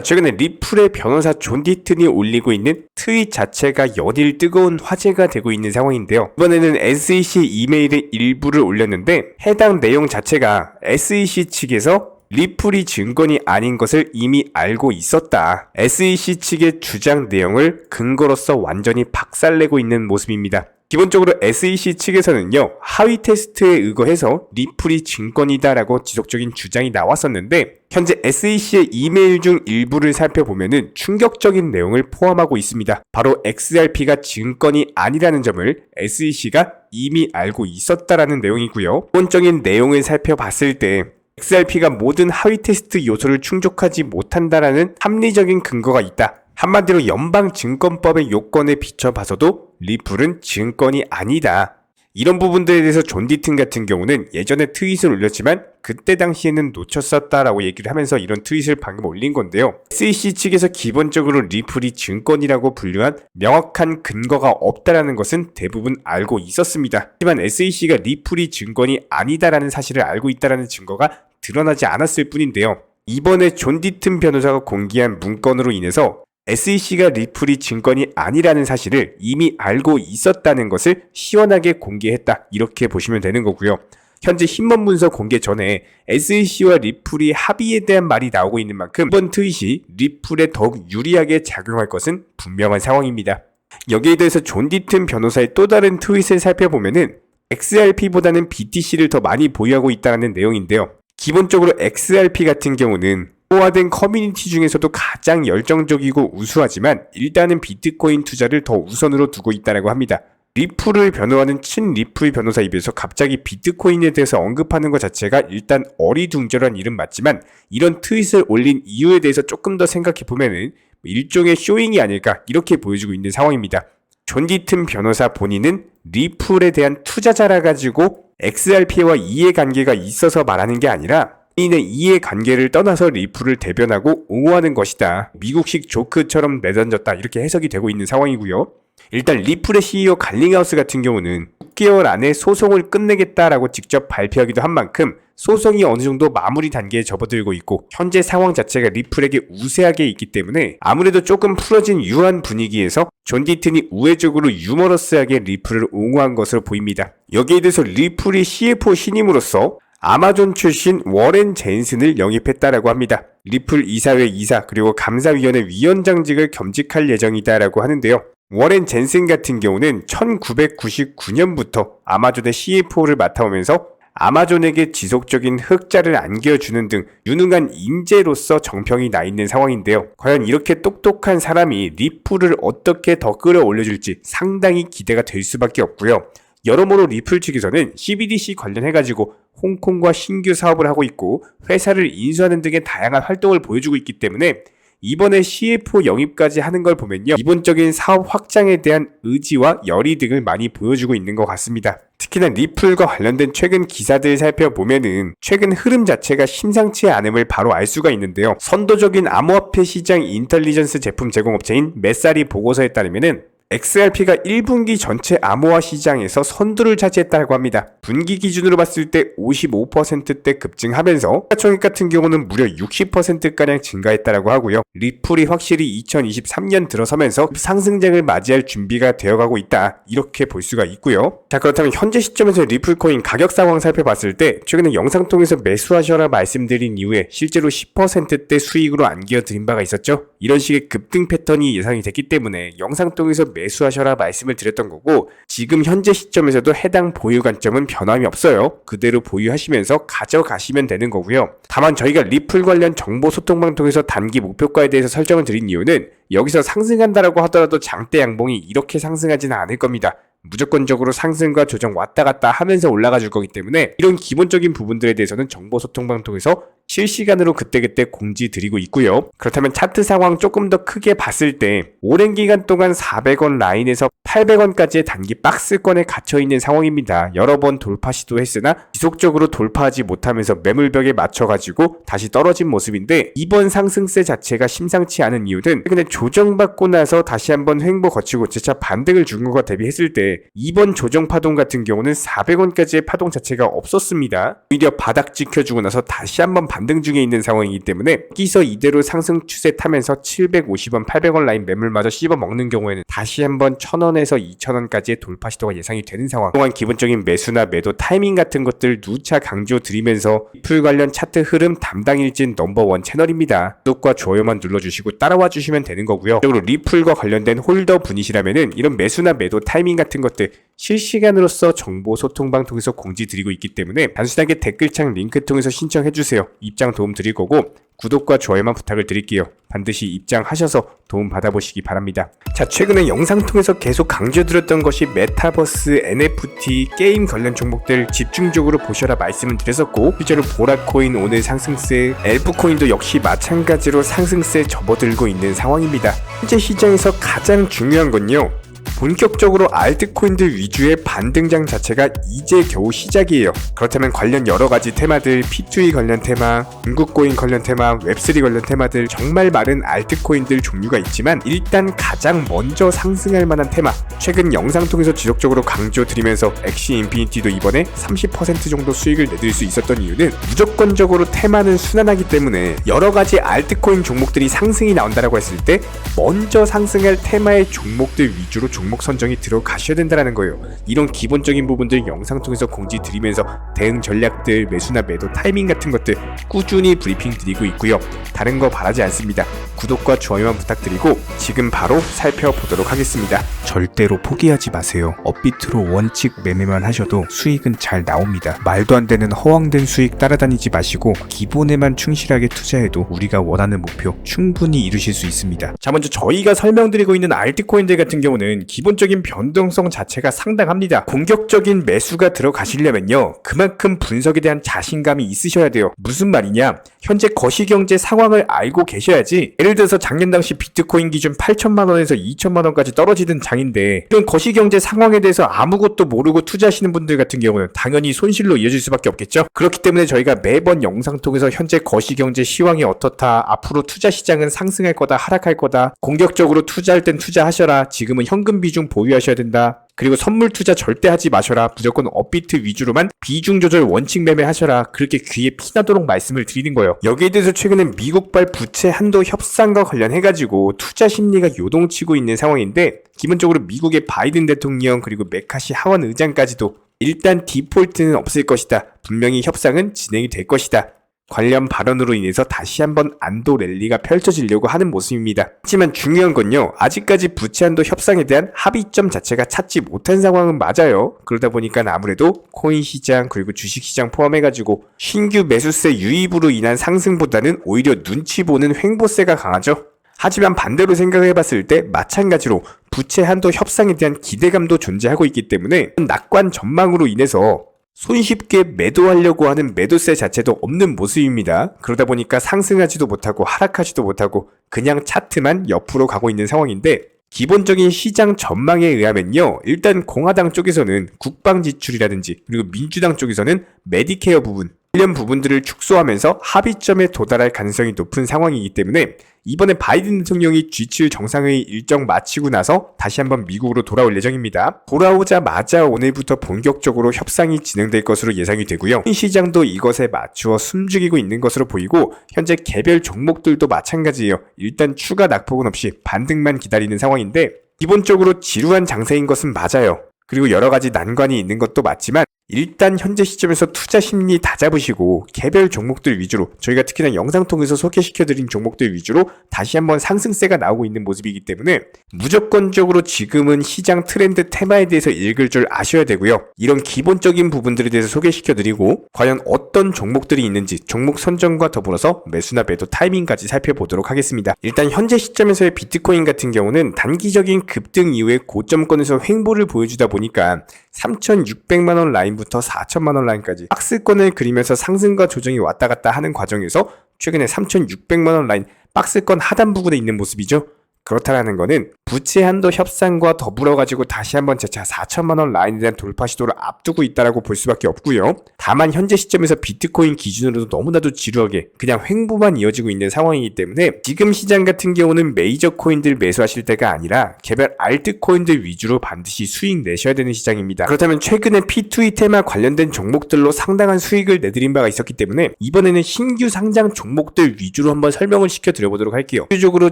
최근에 리플의 변호사 존 디튼이 올리고 있는 트윗 자체가 연일 뜨거운 화제가 되고 있는 상황인데요. 이번에는 SEC 이메일의 일부를 올렸는데 해당 내용 자체가 SEC 측에서 리플이 증권이 아닌 것을 이미 알고 있었다. SEC 측의 주장 내용을 근거로서 완전히 박살내고 있는 모습입니다. 기본적으로 SEC 측에서는요, 하위 테스트에 의거해서 리플이 증권이다라고 지속적인 주장이 나왔었는데 현재 SEC의 이메일 중 일부를 살펴보면은 충격적인 내용을 포함하고 있습니다. 바로 XRP가 증권이 아니라는 점을 SEC가 이미 알고 있었다라는 내용이고요. 기본적인 내용을 살펴봤을 때 XRP가 모든 하위 테스트 요소를 충족하지 못한다라는 합리적인 근거가 있다. 한마디로 연방증권법의 요건에 비춰봐서도 리플은 증권이 아니다. 이런 부분들에 대해서 존 디튼 같은 경우는 예전에 트윗을 올렸지만 그때 당시에는 놓쳤었다라고 얘기를 하면서 이런 트윗을 방금 올린 건데요. SEC 측에서 기본적으로 리플이 증권이라고 분류한 명확한 근거가 없다라는 것은 대부분 알고 있었습니다. 하지만 SEC가 리플이 증권이 아니다라는 사실을 알고 있다라는 증거가 드러나지 않았을 뿐인데요. 이번에 존 디튼 변호사가 공개한 문건으로 인해서 SEC가 리플이 증권이 아니라는 사실을 이미 알고 있었다는 것을 시원하게 공개했다. 이렇게 보시면 되는 거고요. 현재 힘먼 문서 공개 전에 SEC와 리플이 합의에 대한 말이 나오고 있는 만큼 이번 트윗이 리플에 더욱 유리하게 작용할 것은 분명한 상황입니다. 여기에 대해서 존 디튼 변호사의 또 다른 트윗을 살펴보면은 XRP보다는 BTC를 더 많이 보유하고 있다는 내용인데요. 기본적으로 XRP 같은 경우는 포화된 커뮤니티 중에서도 가장 열정적이고 우수하지만 일단은 비트코인 투자를 더 우선으로 두고 있다고 합니다. 리플을 변호하는 친 리플 변호사 입에서 갑자기 비트코인에 대해서 언급하는 것 자체가 일단 어리둥절한 일은 맞지만 이런 트윗을 올린 이유에 대해서 조금 더 생각해보면 일종의 쇼잉이 아닐까 이렇게 보여주고 있는 상황입니다. 존 디튼 변호사 본인은 리플에 대한 투자자라 가지고 XRP와 이해관계가 있어서 말하는 게 아니라 본인의 이해관계를 떠나서 리플을 대변하고 옹호하는 것이다. 미국식 조크처럼 내던졌다. 이렇게 해석이 되고 있는 상황이고요. 일단 리플의 CEO 갈링하우스 같은 경우는 6개월 안에 소송을 끝내겠다라고 직접 발표하기도 한 만큼 소송이 어느 정도 마무리 단계에 접어들고 있고 현재 상황 자체가 리플에게 우세하게 있기 때문에 아무래도 조금 풀어진 유한 분위기에서 존 디튼이 우회적으로 유머러스하게 리플을 옹호한 것으로 보입니다. 여기에 대해서 리플이 CFO 신임으로써 아마존 출신 워렌 젠슨을 영입했다라고 합니다. 리플 이사회 이사 그리고 감사위원회 위원장직을 겸직할 예정이다라고 하는데요. 워렌 젠슨 같은 경우는 1999년부터 아마존의 CFO를 맡아오면서 아마존에게 지속적인 흑자를 안겨주는 등 유능한 인재로서 정평이 나 있는 상황인데요. 과연 이렇게 똑똑한 사람이 리플을 어떻게 더 끌어올려줄지 상당히 기대가 될 수밖에 없고요. 여러모로 리플 측에서는 CBDC 관련해가지고 홍콩과 신규 사업을 하고 있고 회사를 인수하는 등의 다양한 활동을 보여주고 있기 때문에 이번에 CFO 영입까지 하는 걸 보면요. 기본적인 사업 확장에 대한 의지와 열의 등을 많이 보여주고 있는 것 같습니다. 특히나 리플과 관련된 최근 기사들 살펴보면은 최근 흐름 자체가 심상치 않음을 바로 알 수가 있는데요. 선도적인 암호화폐 시장 인텔리전스 제품 제공업체인 메사리 보고서에 따르면은 XRP가 1분기 전체 암호화 시장에서 선두를 차지했다고 합니다. 분기 기준으로 봤을 때 55%대 급증하면서 시가총액 같은 경우는 무려 60%가량 증가했다고 하고요. 리플이 확실히 2023년 들어서면서 상승장을 맞이할 준비가 되어가고 있다. 이렇게 볼 수가 있고요. 자, 그렇다면 현재 시점에서 리플코인 가격 상황 살펴봤을 때 최근에 영상 통해서 매수하셔라 말씀드린 이후에 실제로 10%대 수익으로 안겨드린 바가 있었죠. 이런 식의 급등 패턴이 예상이 됐기 때문에 영상 통해서 매수하셔라 말씀을 드렸던 거고 지금 현재 시점에서도 해당 보유 관점은 변함이 없어요. 그대로 보유하시면서 가져가시면 되는 거고요. 다만 저희가 리플 관련 정보 소통방 통해서 단기 목표가에 대해서 설정을 드린 이유는 여기서 상승한다라고 하더라도 장대 양봉이 이렇게 상승하지는 않을 겁니다. 무조건적으로 상승과 조정 왔다 갔다 하면서 올라가 줄 거기 때문에 이런 기본적인 부분들에 대해서는 정보 소통방 통해서 실시간으로 그때그때 공지 드리고 있고요. 그렇다면 차트 상황 조금 더 크게 봤을 때 오랜 기간 동안 400원 라인에서 800원까지의 단기 박스권에 갇혀있는 상황입니다. 여러 번 돌파 시도했으나 지속적으로 돌파하지 못하면서 매물벽에 맞춰가지고 다시 떨어진 모습인데 이번 상승세 자체가 심상치 않은 이유는 최근에 조정받고 나서 다시 한번 횡보 거치고 재차 반등을 준 것과 대비했을 때 이번 조정 파동 같은 경우는 400원까지의 파동 자체가 없었습니다. 오히려 바닥 지켜주고 나서 다시 한번 반등 중에 있는 상황이기 때문에 여기서 이대로 상승 추세 타면서 750원, 800원 라인 매물마저 씹어먹는 경우에는 다시 한번 1000원에서 2000원까지의 돌파 시도가 예상이 되는 상황. 또한 기본적인 매수나 매도 타이밍 같은 것들 누차 강조 드리면서 리플 관련 차트 흐름 담당일진 넘버원 채널입니다. 구독과 좋아요만 눌러주시고 따라와 주시면 되는 거고요. 그리고 리플과 관련된 홀더 분이시라면은 이런 매수나 매도 타이밍 같은 것들 실시간으로서 정보 소통방 통해서 공지 드리고 있기 때문에 단순하게 댓글창 링크 통해서 신청해주세요. 입장 도움 드릴 거고 구독과 좋아요만 부탁을 드릴게요. 반드시 입장하셔서 도움 받아보시기 바랍니다. 자, 최근에 영상 통해서 계속 강조드렸던 것이 메타버스, NFT, 게임 관련 종목들 집중적으로 보셔라 말씀을 드렸었고, 실제로 보라코인 오늘 상승세, 엘프코인도 역시 마찬가지로 상승세에 접어들고 있는 상황입니다. 현재 시장에서 가장 중요한 건요, 본격적으로 알트코인들 위주의 반등장 자체가 이제 겨우 시작이에요. 그렇다면 관련 여러가지 테마들, P2E 관련 테마, 중국코인 관련 테마, 웹3 관련 테마들 정말 많은 알트코인들 종류가 있지만 일단 가장 먼저 상승할 만한 테마, 최근 영상 통해서 지속적으로 강조드리면서 엑시 인피니티도 이번에 30% 정도 수익을 내드릴 수 있었던 이유는 무조건적으로 테마는 순환하기 때문에 여러가지 알트코인 종목들이 상승이 나온다라고 했을 때 먼저 상승할 테마의 종목들 위주로 종목 선정이 들어가셔야 된다는 거예요. 이런 기본적인 부분들 영상 통해서 공지 드리면서 대응 전략들, 매수나 매도 타이밍 같은 것들 꾸준히 브리핑 드리고 있고요. 다른 거 바라지 않습니다. 구독과 좋아요만 부탁드리고 지금 바로 살펴보도록 하겠습니다. 절대로 포기하지 마세요. 업비트로 원칙 매매만 하셔도 수익은 잘 나옵니다. 말도 안 되는 허황된 수익 따라다니지 마시고 기본에만 충실하게 투자해도 우리가 원하는 목표 충분히 이루실 수 있습니다. 자, 먼저 저희가 설명드리고 있는 알트코인들 같은 경우는 기본적인 변동성 자체가 상당합니다. 공격적인 매수가 들어가시려면요, 그만큼 분석에 대한 자신감이 있으셔야 돼요. 무슨 말이냐? 현재 거시경제 상황을 알고 계셔야지. 예를 들어서 작년 당시 비트코인 기준 8천만원에서 2천만원까지 떨어지던 장인데 이런 거시경제 상황에 대해서 아무것도 모르고 투자하시는 분들 같은 경우는 당연히 손실로 이어질 수밖에 없겠죠. 그렇기 때문에 저희가 매번 영상 통해서 현재 거시경제 시황이 어떻다, 앞으로 투자 시장은 상승할 거다, 하락할 거다, 공격적으로 투자할 땐 투자하셔라, 지금은 현금 비중 보유하셔야 된다, 그리고 선물 투자 절대 하지 마셔라, 무조건 업비트 위주로만 비중 조절 원칙 매매하셔라, 그렇게 귀에 피나도록 말씀을 드리는 거예요. 여기에 대해서 최근에 미국발 부채 한도 협상과 관련해가지고 투자 심리가 요동치고 있는 상황인데, 기본적으로 미국의 바이든 대통령 그리고 메카시 하원 의장까지도 일단 디폴트는 없을 것이다, 분명히 협상은 진행이 될 것이다, 관련 발언으로 인해서 다시 한번 안도 랠리가 펼쳐지려고 하는 모습입니다. 하지만 중요한 건요, 아직까지 부채 한도 협상에 대한 합의점 자체가 찾지 못한 상황은 맞아요. 그러다 보니까 아무래도 코인 시장 그리고 주식 시장 포함해가지고 신규 매수세 유입으로 인한 상승보다는 오히려 눈치 보는 횡보세가 강하죠. 하지만 반대로 생각을 해봤을 때 마찬가지로 부채 한도 협상에 대한 기대감도 존재하고 있기 때문에 낙관 전망으로 인해서 손쉽게 매도하려고 하는 매도세 자체도 없는 모습입니다. 그러다 보니까 상승하지도 못하고 하락하지도 못하고 그냥 차트만 옆으로 가고 있는 상황인데, 기본적인 시장 전망에 의하면요, 일단 공화당 쪽에서는 국방 지출이라든지 그리고 민주당 쪽에서는 메디케어 부분, 관련 부분들을 축소하면서 합의점에 도달할 가능성이 높은 상황이기 때문에 이번에 바이든 대통령이 G7 정상회의 일정 마치고 나서 다시 한번 미국으로 돌아올 예정입니다. 돌아오자마자 오늘부터 본격적으로 협상이 진행될 것으로 예상이 되고요. 시장도 이것에 맞추어 숨죽이고 있는 것으로 보이고 현재 개별 종목들도 마찬가지예요. 일단 추가 낙폭은 없이 반등만 기다리는 상황인데 기본적으로 지루한 장세인 것은 맞아요. 그리고 여러가지 난관이 있는 것도 맞지만 일단 현재 시점에서 투자 심리 다 잡으시고 개별 종목들 위주로, 저희가 특히나 영상 통해서 소개시켜드린 종목들 위주로 다시 한번 상승세가 나오고 있는 모습이기 때문에 무조건적으로 지금은 시장 트렌드 테마에 대해서 읽을 줄 아셔야 되고요. 이런 기본적인 부분들에 대해서 소개시켜드리고 과연 어떤 종목들이 있는지 종목 선정과 더불어서 매수나 매도 타이밍까지 살펴보도록 하겠습니다. 일단 현재 시점에서의 비트코인 같은 경우는 단기적인 급등 이후에 고점권에서 횡보를 보여주다 보니까 3,600만원 라인부터 4천만원 라인까지 박스권을 그리면서 상승과 조정이 왔다 갔다 하는 과정에서 최근에 3,600만원 라인 박스권 하단 부분에 있는 모습이죠. 그렇다라는 거는 부채 한도 협상과 더불어 가지고 다시 한번 재차 4천만 원 라인에 대한 돌파 시도를 앞두고 있다라고 볼 수밖에 없고요. 다만 현재 시점에서 비트코인 기준으로도 너무나도 지루하게 그냥 횡보만 이어지고 있는 상황이기 때문에 지금 시장 같은 경우는 메이저 코인들 매수하실 때가 아니라 개별 알트코인들 위주로 반드시 수익 내셔야 되는 시장입니다. 그렇다면 최근에 P2E 테마 관련된 종목들로 상당한 수익을 내드린 바가 있었기 때문에 이번에는 신규 상장 종목들 위주로 한번 설명을 시켜드려보도록 할게요. 대표적으로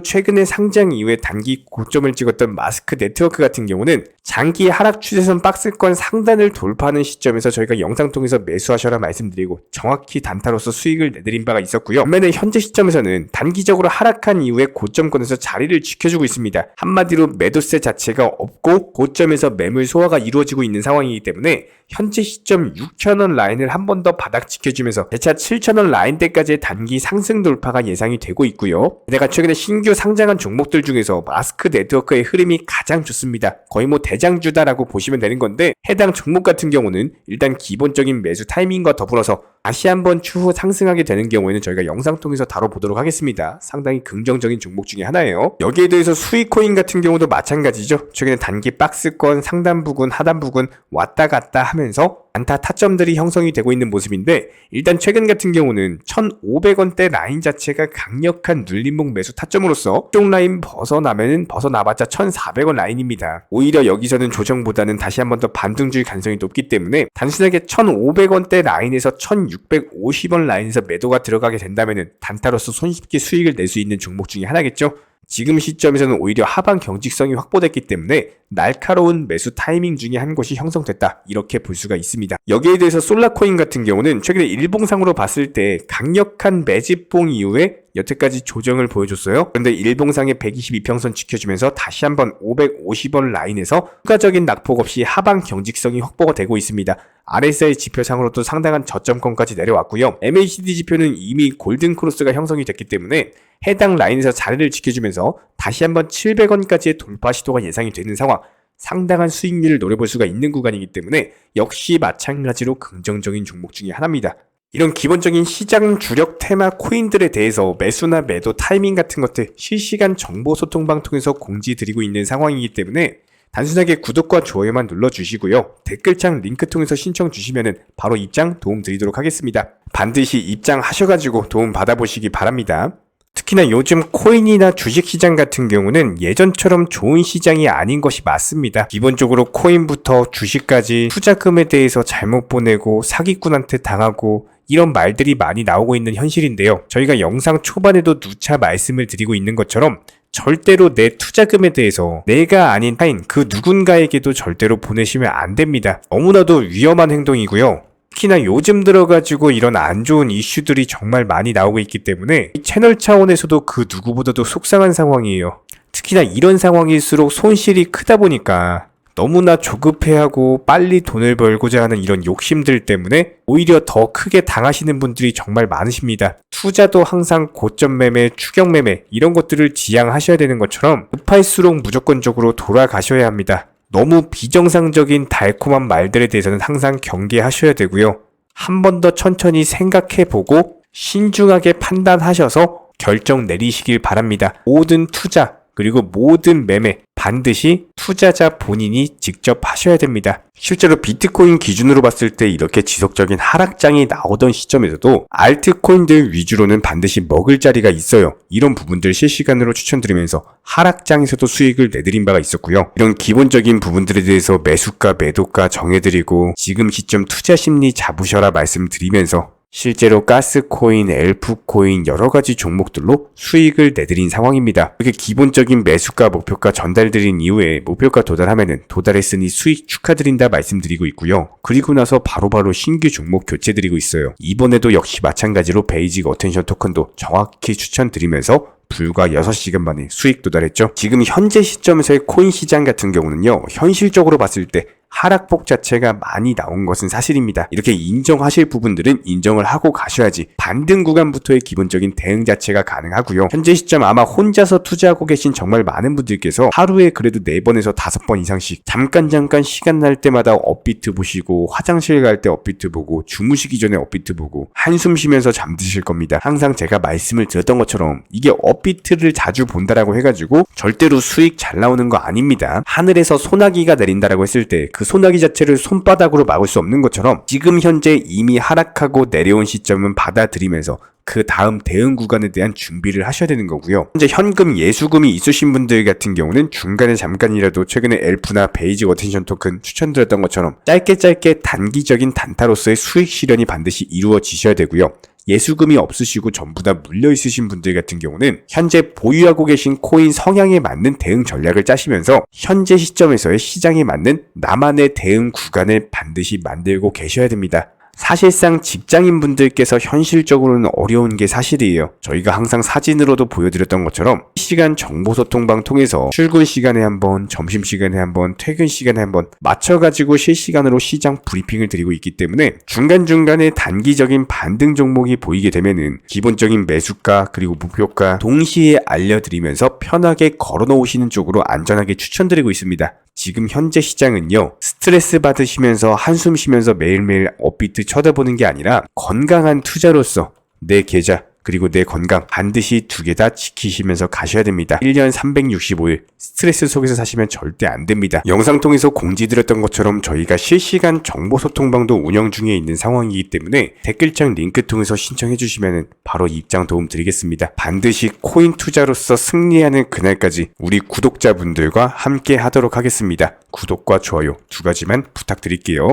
최근에 상장 이후에 단기 고점을 찍었던 마스크 네트워크 같은 경우는 장기 하락 추세선 박스권 상단을 돌파하는 시점에서 저희가 영상 통해서 매수하셔라 말씀드리고 정확히 단타로서 수익을 내드린 바가 있었고요. 반면에 현재 시점에서는 단기적으로 하락한 이후에 고점권에서 자리를 지켜주고 있습니다. 한마디로 매도세 자체가 없고 고점에서 매물 소화가 이루어지고 있는 상황이기 때문에 현재 시점 6,000원 라인을 한 번 더 바닥 지켜주면서 재차 7,000원 라인대까지의 단기 상승 돌파가 예상이 되고 있고요. 내가 최근에 신규 상장한 종목들 중에서 마스크 네트워크의 흐름이 가장 좋습니다. 거의 뭐 대장주다라고 보시면 되는 건데 해당 종목 같은 경우는 일단 기본적인 매수 타이밍과 더불어서 다시 한번 추후 상승하게 되는 경우에는 저희가 영상 통해서 다뤄보도록 하겠습니다. 상당히 긍정적인 종목 중에 하나예요. 여기에 대해서 수익코인 같은 경우도 마찬가지죠. 최근에 단기 박스권 상단 부근 하단 부근 왔다 갔다 하면서 안타 타점들이 형성이 되고 있는 모습인데 일단 최근 같은 경우는 1,500원대 라인 자체가 강력한 눌림목 매수 타점으로서 쪽 라인 벗어나봤자 1,400원 라인입니다. 오히려 여기서는 조정보다는 다시 한번 더 반등줄 가능성이 높기 때문에 단순하게 1,500원대 라인에서 1,650원 라인에서 매도가 들어가게 된다면 단타로서 손쉽게 수익을 낼 수 있는 종목 중에 하나겠죠. 지금 시점에서는 오히려 하방 경직성이 확보됐기 때문에 날카로운 매수 타이밍 중에 한 곳이 형성됐다 이렇게 볼 수가 있습니다. 여기에 대해서 솔라코인 같은 경우는 최근에 일봉상으로 봤을 때 강력한 매집봉 이후에 여태까지 조정을 보여줬어요. 그런데 일봉상의 122평선 지켜주면서 다시 한번 550원 라인에서 추가적인 낙폭 없이 하방 경직성이 확보가 되고 있습니다. RSI 지표상으로도 상당한 저점권까지 내려왔고요. MACD 지표는 이미 골든 크로스가 형성이 됐기 때문에 해당 라인에서 자리를 지켜주면서 다시 한번 700원까지의 돌파 시도가 예상이 되는 상황, 상당한 수익률을 노려볼 수가 있는 구간이기 때문에 역시 마찬가지로 긍정적인 종목 중에 하나입니다. 이런 기본적인 시장 주력 테마 코인들에 대해서 매수나 매도 타이밍 같은 것들 실시간 정보 소통방 통해서 공지드리고 있는 상황이기 때문에 단순하게 구독과 좋아요만 눌러주시고요. 댓글창 링크 통해서 신청 주시면 바로 입장 도움 드리도록 하겠습니다. 반드시 입장하셔가지고 도움 받아보시기 바랍니다. 특히나 요즘 코인이나 주식시장 같은 경우는 예전처럼 좋은 시장이 아닌 것이 맞습니다. 기본적으로 코인부터 주식까지 투자금에 대해서 잘못 보내고 사기꾼한테 당하고 이런 말들이 많이 나오고 있는 현실인데요. 저희가 영상 초반에도 누차 말씀을 드리고 있는 것처럼 절대로 내 투자금에 대해서 내가 아닌 타인 그 누군가에게도 절대로 보내시면 안 됩니다. 너무나도 위험한 행동이고요. 특히나 요즘 들어가지고 이런 안 좋은 이슈들이 정말 많이 나오고 있기 때문에 채널 차원에서도 그 누구보다도 속상한 상황이에요. 특히나 이런 상황일수록 손실이 크다 보니까 너무나 조급해하고 빨리 돈을 벌고자 하는 이런 욕심들 때문에 오히려 더 크게 당하시는 분들이 정말 많으십니다. 투자도 항상 고점 매매, 추격 매매 이런 것들을 지양하셔야 되는 것처럼 급할수록 무조건적으로 돌아가셔야 합니다. 너무 비정상적인 달콤한 말들에 대해서는 항상 경계하셔야 되고요. 한 번 더 천천히 생각해보고 신중하게 판단하셔서 결정 내리시길 바랍니다. 모든 투자 그리고 모든 매매 반드시 투자자 본인이 직접 하셔야 됩니다. 실제로 비트코인 기준으로 봤을 때 이렇게 지속적인 하락장이 나오던 시점에서도 알트코인들 위주로는 반드시 먹을 자리가 있어요. 이런 부분들 실시간으로 추천드리면서 하락장에서도 수익을 내드린 바가 있었고요. 이런 기본적인 부분들에 대해서 매수가 매도가 정해드리고 지금 시점 투자 심리 잡으셔라 말씀드리면서 실제로 가스코인, 엘프코인 여러가지 종목들로 수익을 내드린 상황입니다. 이렇게 기본적인 매수가 목표가 전달드린 이후에 목표가 도달하면은 도달했으니 수익 축하드린다 말씀드리고 있고요. 그리고 나서 바로바로 신규 종목 교체드리고 있어요. 이번에도 역시 마찬가지로 베이직 어텐션 토큰도 정확히 추천드리면서 불과 6시간 만에 수익 도달했죠. 지금 현재 시점에서의 코인 시장 같은 경우는요, 현실적으로 봤을 때 하락폭 자체가 많이 나온 것은 사실입니다. 이렇게 인정하실 부분들은 인정을 하고 가셔야지 반등 구간부터의 기본적인 대응 자체가 가능하고요. 현재 시점 아마 혼자서 투자하고 계신 정말 많은 분들께서 하루에 그래도 4번에서 5번 이상씩 잠깐 시간 날 때마다 업비트 보시고 화장실 갈 때 업비트 보고 주무시기 전에 업비트 보고 한숨 쉬면서 잠드실 겁니다. 항상 제가 말씀을 드렸던 것처럼 이게 업비트를 자주 본다라고 해가지고 절대로 수익 잘 나오는 거 아닙니다. 하늘에서 소나기가 내린다라고 했을 때 그 소나기 자체를 손바닥으로 막을 수 없는 것처럼 지금 현재 이미 하락하고 내려온 시점은 받아들이면서 그 다음 대응 구간에 대한 준비를 하셔야 되는 거고요. 현재 현금 예수금이 있으신 분들 같은 경우는 중간에 잠깐이라도 최근에 엘프나 베이직 어텐션 토큰 추천드렸던 것처럼 짧게 단기적인 단타로서의 수익 실현이 반드시 이루어지셔야 되고요. 예수금이 없으시고 전부 다 물려 있으신 분들 같은 경우는 현재 보유하고 계신 코인 성향에 맞는 대응 전략을 짜시면서 현재 시점에서의 시장에 맞는 나만의 대응 구간을 반드시 만들고 계셔야 됩니다. 사실상 직장인분들께서 현실적으로는 어려운 게 사실이에요. 저희가 항상 사진으로도 보여드렸던 것처럼 실시간 정보소통방 통해서 출근 시간에 한번, 점심시간에 한번, 퇴근 시간에 한번 맞춰가지고 실시간으로 시장 브리핑을 드리고 있기 때문에 중간중간에 단기적인 반등 종목이 보이게 되면은 기본적인 매수가 그리고 목표가 동시에 알려드리면서 편하게 걸어놓으시는 쪽으로 안전하게 추천드리고 있습니다. 지금 현재 시장은요, 스트레스 받으시면서 한숨 쉬면서 매일매일 업비트 쳐다보는 게 아니라 건강한 투자로서 내 계좌 그리고 내 건강 반드시 2개 다 지키시면서 가셔야 됩니다. 1년 365일 스트레스 속에서 사시면 절대 안 됩니다. 영상 통해서 공지드렸던 것처럼 저희가 실시간 정보소통방도 운영 중에 있는 상황이기 때문에 댓글창 링크 통해서 신청해 주시면 바로 입장 도움 드리겠습니다. 반드시 코인 투자로서 승리하는 그날까지 우리 구독자분들과 함께 하도록 하겠습니다. 구독과 좋아요 2가지만 부탁드릴게요.